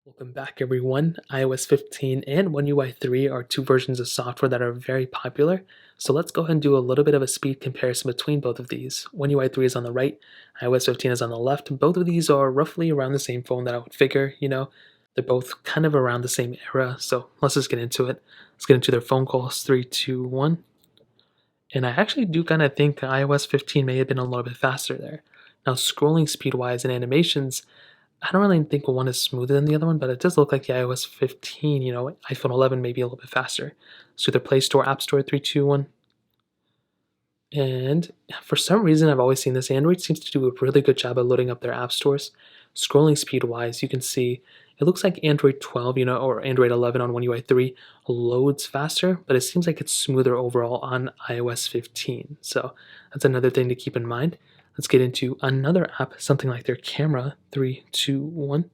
Welcome back everyone. iOS 15 and One UI 3 are two versions of software that are very popular. So let's go ahead and do a little bit of a speed comparison between both of these. One UI 3 is on the right, iOS 15 is on the left. Both of these are roughly around the same phone that I would figure, they're both kind of around the same era. So let's just get into it. Let's get into their phone calls. 3, 2, 1. And I actually do kind of think iOS 15 may have been a little bit faster there. Now, scrolling speed wise and animations, I don't really think one is smoother than the other one, but it does look like the iOS 15, iPhone 11 may be a little bit faster. So the Play Store, App Store, 3, 2, 1. And for some reason, I've always seen this. Android seems to do a really good job of loading up their app stores. Scrolling speed wise, you can see it looks like Android 12, or Android 11 on One UI 3 loads faster, but it seems like it's smoother overall on iOS 15. So that's another thing to keep in mind. Let's get into another app, something like their camera. 3, 2, 1.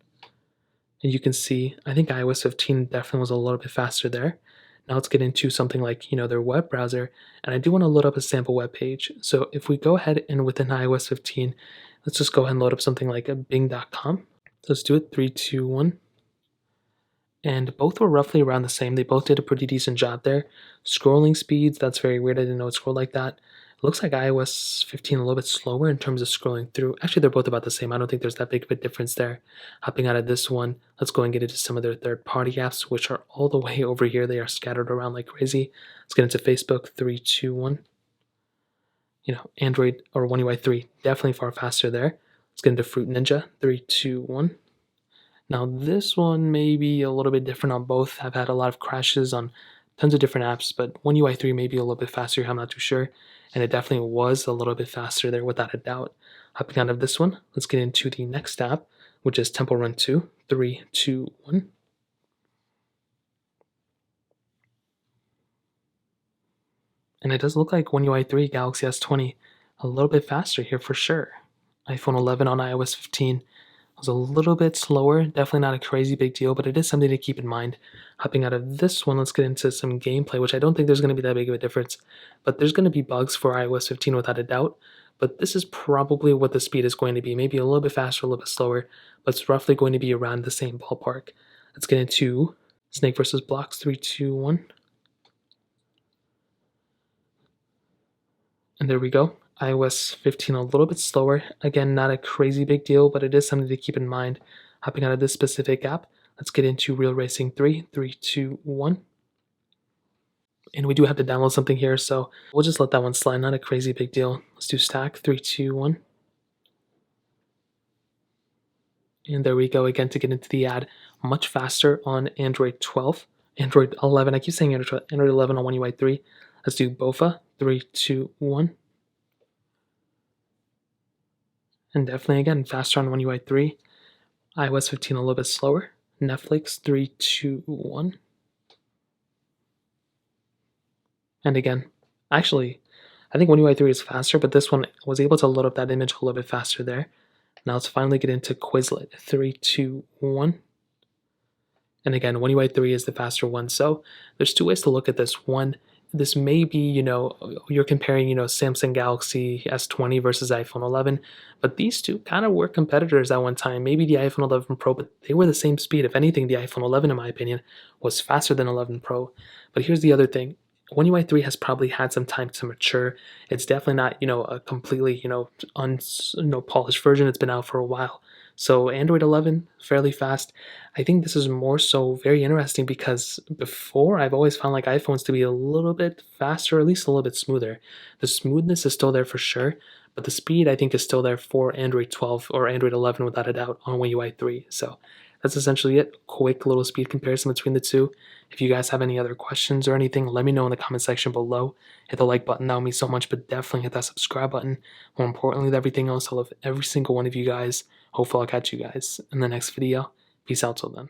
And you can see, I think iOS 15 definitely was a little bit faster there. Now let's get into something like, their web browser. And I do want to load up a sample web page. So if we go ahead and within iOS 15, let's just go ahead and load up something like a bing.com. Let's do it. 3, 2, 1. And both were roughly around the same. They both did a pretty decent job there. Scrolling speeds, that's very weird. I didn't know it scrolled like that. It looks like iOS 15 a little bit slower in terms of scrolling through. Actually, they're both about the same. I don't think there's that big of a difference there. Hopping out of this one, let's go and get into some of their third-party apps, which are all the way over here. They are scattered around like crazy. Let's get into Facebook. 3, 2, 1. Android or One UI 3, definitely far faster there. Let's get into Fruit Ninja. 3, 2, 1. Now this one may be a little bit different on both. I've had a lot of crashes on tons of different apps, but One UI 3 may be a little bit faster. I'm not too sure. And it definitely was a little bit faster there without a doubt. Hopping out of this one, let's get into the next app, which is Temple Run 2. 3, 2, 1. And it does look like One UI 3 Galaxy S20 a little bit faster here for sure. iPhone 11 on iOS 15 was a little bit slower, definitely not a crazy big deal, but it is something to keep in mind. Hopping out of this one, let's get into some gameplay, which I don't think there's going to be that big of a difference, but there's going to be bugs for iOS 15 without a doubt, but this is probably what the speed is going to be, maybe a little bit faster, a little bit slower, but it's roughly going to be around the same ballpark. Let's get into Snake versus Blocks. 3, 2, 1. And there we go. iOS 15 a little bit slower. Again, not a crazy big deal, but it is something to keep in mind. Hopping out of this specific app, let's get into Real Racing 3. 3, 2, 1. And we do have to download something here, so we'll just let that one slide. Not a crazy big deal. Let's do Stack. 3, 2, 1. And there we go again to get into the ad. Much faster on Android 12. Android 11. I keep saying Android 11 on One UI 3. Let's do Bofa. 3, 2, 1. And definitely, again, faster on One UI 3. iOS 15 a little bit slower. Netflix. 3, 2, 1. And again, actually, I think One UI 3 is faster, but this one was able to load up that image a little bit faster there. Now let's finally get into Quizlet. 3, 2, 1. And again, One UI 3 is the faster one. So there's two ways to look at this. One, this may be, you're comparing, Samsung Galaxy S20 versus iPhone 11, but these two kind of were competitors at one time. Maybe the iPhone 11 Pro, but they were the same speed. If anything, the iPhone 11, in my opinion, was faster than 11 Pro. But here's the other thing. One UI 3 has probably had some time to mature. It's definitely not, a completely, polished version. It's been out for a while. So Android 11, fairly fast. I think this is more so very interesting because before I've always found like iPhones to be a little bit faster, or at least a little bit smoother. The smoothness is still there for sure, but the speed I think is still there for Android 12 or Android 11 without a doubt on One UI 3. So that's essentially it. Quick little speed comparison between the two. If you guys have any other questions or anything, let me know in the comment section below. Hit the like button, that would mean so much, but definitely hit that subscribe button. More importantly than everything else, I love every single one of you guys. Hopefully I'll catch you guys in the next video. Peace out till then.